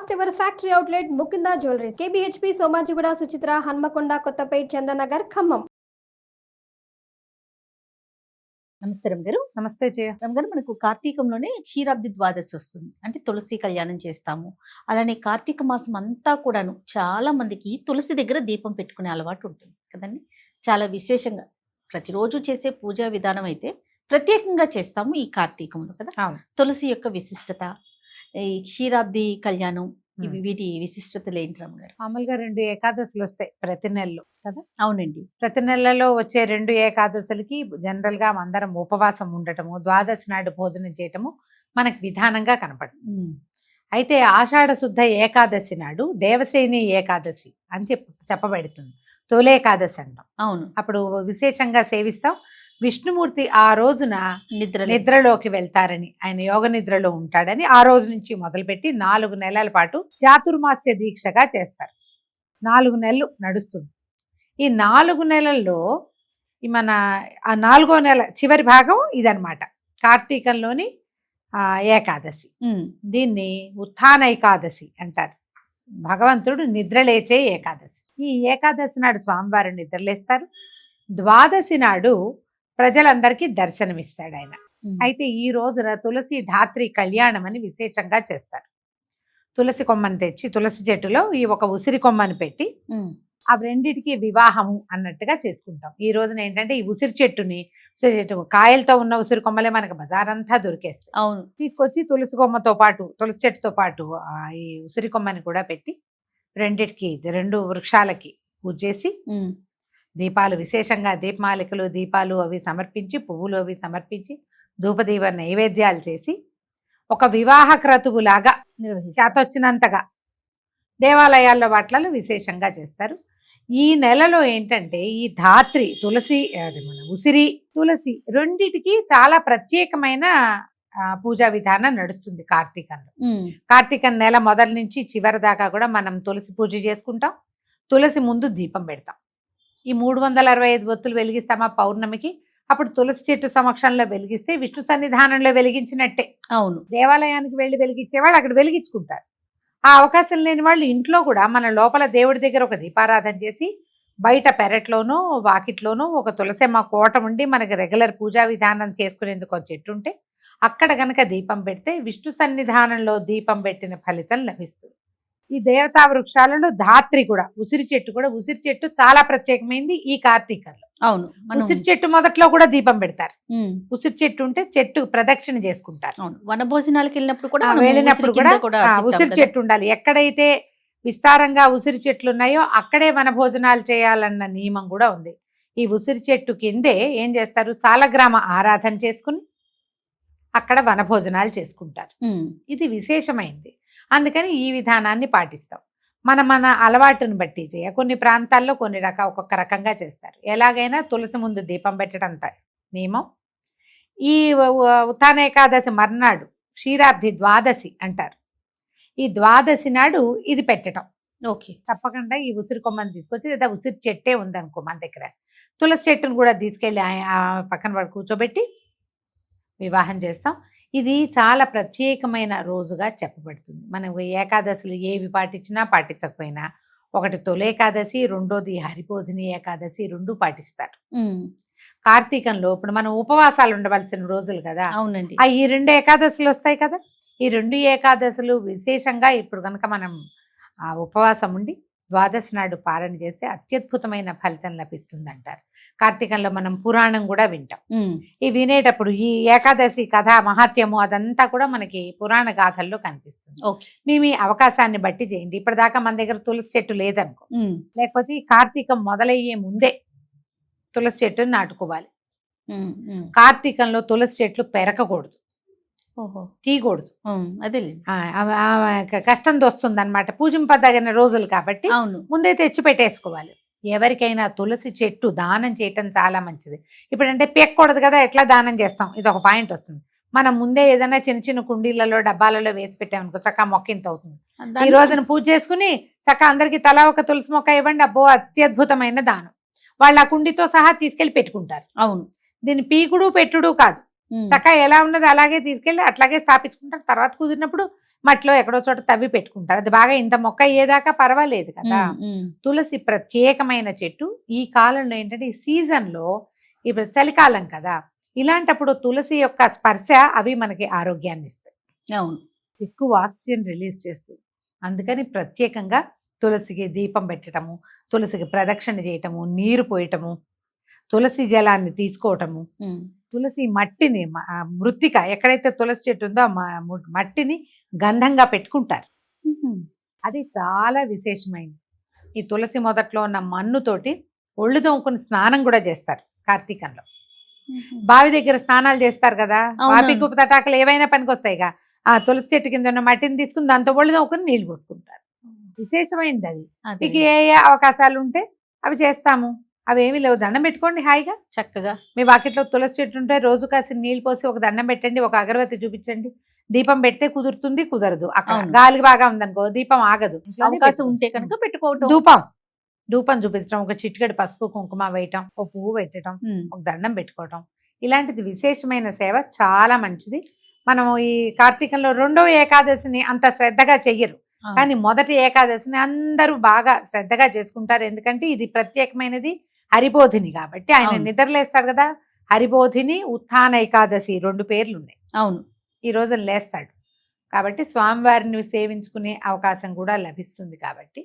First ever factory outlet Mukunda jewelleries KBHP Somajiguda Suchitra Hanamkonda Kothapet Chandanagar Khammam. నమస్తే రమగారు. నమస్తే జయ. రమగారు, మనకు కార్తీకంలోనే క్షీరాబ్ది ద్వాదశి వస్తుంది, అంటే తులసి కళ్యాణం చేస్తాము. అలానే కార్తీక మాసం అంతా కూడాను చాలా మందికి తులసి దగ్గర దీపం పెట్టుకునే అలవాటు ఉంటుంది కదండి. చాలా విశేషంగా ప్రతిరోజు చేసే పూజా విధానం అయితే ప్రత్యేకంగా చేస్తాము ఈ కార్తీకంలో కదా. అవును. తులసి యొక్క విశిష్టత, ఈ క్షీరాబ్ది కళ్యాణం, ఇవి వీటి విశిష్టతలు ఏంటి రమగారు? మామూలుగా 2 ఏకాదశులు వస్తాయి ప్రతి నెలలో కదా. అవునండి. ప్రతి నెలలో వచ్చే 2 ఏకాదశులకి జనరల్ గా అందరం ఉపవాసం ఉండటము, ద్వాదశి నాడు భోజనం చేయటము మనకు విధానంగా కనపడుతుంది. అయితే ఆషాఢ శుద్ధ ఏకాదశి నాడు దేవసేని ఏకాదశి అని చెప్పబడుతుంది. తొలేకాదశి అంటాం. అవును. అప్పుడు విశేషంగా సేవిస్తాం. విష్ణుమూర్తి ఆ రోజున నిద్రలోకి వెళ్తారని, ఆయన యోగ నిద్రలో ఉంటాడని ఆ రోజు నుంచి మొదలుపెట్టి 4 నెలల పాటు చాతుర్మాస్య దీక్షగా చేస్తారు. 4 నెలలు నడుస్తుంది. ఈ 4 నెలల్లో మన ఆ 4వ నెల చివరి భాగం ఇదనమాట, కార్తీకంలోని ఏకాదశి. దీన్ని ఉత్థాన ఏకాదశి అంటారు. భగవంతుడు నిద్రలేచే ఏకాదశి. ఈ ఏకాదశి నాడు స్వామివారు నిద్రలేస్తారు. ద్వాదశి నాడు ప్రజలందరికీ దర్శనమిస్తాడు ఆయన. అయితే ఈ రోజున తులసి ధాత్రి కళ్యాణం అని విశేషంగా చేస్తారు. తులసి కొమ్మని తెచ్చి తులసి చెట్టులో ఈ ఒక ఉసిరి కొమ్మని పెట్టి ఆ రెండిటికి వివాహము అన్నట్టుగా చేసుకుంటాం. ఈ రోజున ఏంటంటే ఈ ఉసిరి చెట్టుని, కాయలతో ఉన్న ఉసిరి కొమ్మలే మనకు బజారంతా దొరికేస్తాయి. అవును. తీసుకొచ్చి తులసి కొమ్మతో పాటు, తులసి చెట్టుతో పాటు ఈ ఉసిరి కొమ్మని కూడా పెట్టి రెండిటికి, 2 వృక్షాలకి పూజ చేసి దీపాలు, విశేషంగా దీపమాలికలు, దీపాలు అవి సమర్పించి, పువ్వులు అవి సమర్పించి, ధూపదీప నైవేద్యాలు చేసి ఒక వివాహ క్రతువులాగా చేతొచ్చినంతగా దేవాలయాల్లో వాట్లలో విశేషంగా చేస్తారు. ఈ నెలలో ఏంటంటే ఈ ధాత్రి తులసి, అది మన ఉసిరి తులసి రెండిటికి చాలా ప్రత్యేకమైన పూజా విధానం నడుస్తుంది కార్తీకంలో. కార్తీక నెల మొదటి నుంచి చివరి దాకా కూడా మనం తులసి పూజ చేసుకుంటాం. తులసి ముందు దీపం పెడతాం. ఈ 365 ఒత్తులు వెలిగిస్తామా పౌర్ణమికి, అప్పుడు తులసి చెట్టు సమక్షంలో వెలిగిస్తే విష్ణు సన్నిధానంలో వెలిగించినట్టే. అవును. దేవాలయానికి వెళ్ళి వెలిగించే వాళ్ళు అక్కడ వెలిగించుకుంటారు. ఆ అవకాశం లేని వాళ్ళు ఇంట్లో కూడా మన లోపల దేవుడి దగ్గర ఒక దీపారాధన చేసి, బయట పెరట్లోనూ వాకిట్లోనూ ఒక తులసమ్మ కోట ఉండి మనకి రెగ్యులర్ పూజా విధానం చేసుకునేందుకు ఒక చెట్టు ఉంటే అక్కడ గనక దీపం పెడితే విష్ణు సన్నిధానంలో దీపం పెట్టిన ఫలితం లభిస్తుంది. ఈ దేవతా వృక్షాలలో ధాత్రి కూడా, ఉసిరి చెట్టు చాలా ప్రత్యేకమైంది ఈ కార్తీకంలో. అవును. ఉసిరి చెట్టు మొదట్లో కూడా దీపం పెడతారు. ఉసిరి చెట్టు ఉంటే చెట్టు ప్రదక్షిణ చేసుకుంటారు. అవును. వనభోజనాలకు వెళ్ళినప్పుడు కూడా ఉసిరి చెట్టు ఉండాలి. ఎక్కడైతే విస్తారంగా ఉసిరి చెట్లు ఉన్నాయో అక్కడే వనభోజనాలు చేయాలన్న నియమం కూడా ఉంది. ఈ ఉసిరి చెట్టు కిందే ఏం చేస్తారు, సాలగ్రామ ఆరాధన చేసుకుని అక్కడ వనభోజనాలు చేసుకుంటారు. ఇది విశేషమైంది. అందుకని ఈ విధానాన్ని పాటిస్తాం. మన అలవాటును బట్టి కొన్ని ప్రాంతాల్లో కొన్ని ఒక్కొక్క రకంగా చేస్తారు. ఎలాగైనా తులసి ముందు దీపం పెట్టడం నియమం. ఈ ఉత్థాన ఏకాదశి మర్నాడు క్షీరాబ్ది ద్వాదశి అంటారు. ఈ ద్వాదశి నాడు ఇది పెట్టడం. ఓకే. తప్పకుండా ఈ ఉసిరి కొమ్మని తీసుకొచ్చి, లేదా ఉసిరి చెట్టే ఉందనుకో మన దగ్గర, తులసి చెట్టును కూడా తీసుకెళ్ళి పక్కన కూర్చోబెట్టి వివాహం చేస్తాం. ఇది చాలా ప్రత్యేకమైన రోజుగా చెప్పబడుతుంది. మనం ఏకాదశులు ఏవి పాటించినా పాటించకపోయినా, ఒకటి తొలేకాదశి, రెండోది హరిబోధిని ఏకాదశి, 2 పాటిస్తారు. కార్తీకంలో ఇప్పుడు మనం ఉపవాసాలు ఉండవలసిన రోజులు కదా. అవునండి. ఈ 2 ఏకాదశులు వస్తాయి కదా. ఈ 2 ఏకాదశులు విశేషంగా ఇప్పుడు కనుక మనం ఆ ఉపవాసం ఉండి ద్వాదశి నాడు పారణ చేస్తే అత్యద్భుతమైన ఫలితం లభిస్తుంది అంటారు. కార్తీకంలో మనం పురాణం కూడా వింటాం. ఈ వినేటప్పుడు ఈ ఏకాదశి కథ మహాత్యము అదంతా కూడా మనకి పురాణ గాథల్లో కనిపిస్తుంది. మీ అవకాశాన్ని బట్టి చేయండి. ఇప్పటిదాకా మన దగ్గర తులసి చెట్టు లేదనుకో, లేకపోతే ఈ కార్తీకం మొదలయ్యే ముందే తులసి చెట్టుని నాటుకోవాలి. కార్తీకంలో తులసి చెట్లు పెరగకూడదు, తీయకూడదు. అదే కష్టం వస్తుంది అనమాట. పూజింపదగిన రోజులు కాబట్టి ముందే తెచ్చి పెట్టేసుకోవాలి. ఎవరికైనా తులసి చెట్టు దానం చేయటం చాలా మంచిది. ఇప్పుడంటే పెక్కకూడదు కదా, ఎట్లా దానం చేస్తాం, ఇది ఒక పాయింట్ వస్తుంది. మనం ముందే ఏదైనా చిన్న చిన్న కుండీలలో డబ్బాలలో వేసి పెట్టామనుకో చక్కగా మొక్క ఇంత అవుతుంది. ఈ రోజున పూజ చేసుకుని చక్కగా అందరికి తలా ఒక తులసి మొక్క ఇవ్వండి, అబ్బో అత్యద్భుతమైన దానం. వాళ్ళు ఆ కుండీతో సహా తీసుకెళ్లి పెట్టుకుంటారు. అవును. దీని పీకుడు పెట్టుడు కాదు, చక్కగా ఎలా ఉన్నది అలాగే తీసుకెళ్ళి అట్లాగే స్థాపించుకుంటారు. తర్వాత కుదిరినప్పుడు మట్టిలో ఎక్కడో చోట తవ్వి పెట్టుకుంటారు. అది బాగా ఇంత మొక్క అయ్యేదాకా పర్వాలేదు కదా. తులసి ప్రత్యేకమైన చెట్టు. ఈ కాలంలో ఏంటంటే ఈ సీజన్ లో ఇప్పుడు చలికాలం కదా, ఇలాంటప్పుడు తులసి యొక్క స్పర్శ అవి మనకి ఆరోగ్యాన్ని ఇస్తాయి. అవును, ఎక్కువ ఆక్సిజన్ రిలీజ్ చేస్తుంది. అందుకని ప్రత్యేకంగా తులసికి దీపం పెట్టడము, తులసికి ప్రదక్షిణ చేయటము, నీరు పోయటము, తులసి జలాన్ని తీసుకోవటము, తులసి మట్టిని మృత్తిక ఎక్కడైతే తులసి చెట్టు ఉందో ఆ మట్టిని గంధంగా పెట్టుకుంటారు. అది చాలా విశేషమైనది. ఈ తులసి మొదట్లో ఉన్న మన్నుతోటి ఒళ్ళు తోముకుని స్నానం కూడా చేస్తారు కార్తీకంలో. బావి దగ్గర స్నానాలు చేస్తారు కదా, బావి కుప్ప తటాకులు ఏవైనా పనికి వస్తాయిగా. ఆ తులసి చెట్టు కింద ఉన్న మట్టిని తీసుకుని దాంతో ఒళ్ళు తోముకుని నీళ్లు పోసుకుంటారు. విశేషమైనది అది. మీకు ఏ ఏ అవకాశాలు ఉంటే అవి చేస్తాము. అవేమీ లేవు, దండం పెట్టుకోండి హాయిగా. చక్కగా మీ వాకిట్లో తులసి చెట్టు ఉంటే రోజు కాసి నీళ్ళు పోసి ఒక దండం పెట్టండి, ఒక అగరబత్తి చూపించండి. దీపం పెడితే కుదురుతుంది, కుదరదు. అక్కడ గాలి బాగా ఉందనుకో దీపం ఆగదు. అవకాశం ఉంటే కనుక పెట్టుకోవటం. ధూపం చూపించడం, ఒక చిటికెడు పసుపు కుంకుమ వేయటం, ఒక పువ్వు పెట్టడం, ఒక దండం పెట్టుకోవటం, ఇలాంటిది విశేషమైన సేవ, చాలా మంచిది. మనము ఈ కార్తీకంలో 2వ ఏకాదశిని అంత శ్రద్ధగా చెయ్యరు, కానీ మొదటి ఏకాదశిని అందరూ బాగా శ్రద్ధగా చేసుకుంటారు. ఎందుకంటే ఇది ప్రత్యేకమైనది, హరిబోధిని కాబట్టి. ఆయన నిద్రలేస్తాడు కదా, హరిబోధిని ఉత్థాన ఏకాదశి 2 పేర్లు ఉన్నాయి. అవును, ఈ రోజు లేస్తాడు కాబట్టి స్వామివారిని సేవించుకునే అవకాశం కూడా లభిస్తుంది. కాబట్టి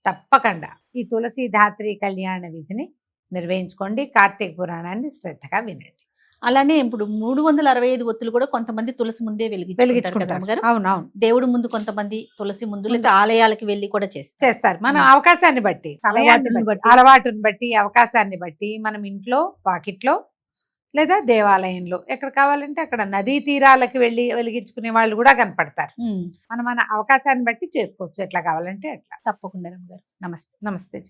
తప్పకుండా ఈ తులసి ధాత్రి కళ్యాణ విధిని నిర్వహించుకోండి. కార్తీక పురాణాన్ని శ్రద్ధగా వినండి. అలానే ఇప్పుడు 365 ఒత్తులు కూడా కొంతమంది తులసి ముందే వెలిగించుకుంటారు. అవునవును, దేవుడి ముందు కొంతమంది తులసి ముందు, లేదా ఆలయాలకు వెళ్ళి కూడా చేస్తారు. మన అవకాశాన్ని బట్టి, సమయాన్ని బట్టి, అలవాటుని బట్టి, అవకాశాన్ని బట్టి మనం ఇంట్లో, వాకిట్లో, లేదా దేవాలయంలో, ఎక్కడ కావాలంటే అక్కడ నదీ తీరాలకు వెళ్ళి వెలిగించుకునే వాళ్ళు కూడా కనపడతారు. మన అవకాశాన్ని బట్టి చేసుకోవచ్చు, ఎట్లా కావాలంటే అట్లా. తప్పకుండా. నమస్తే. నమస్తే.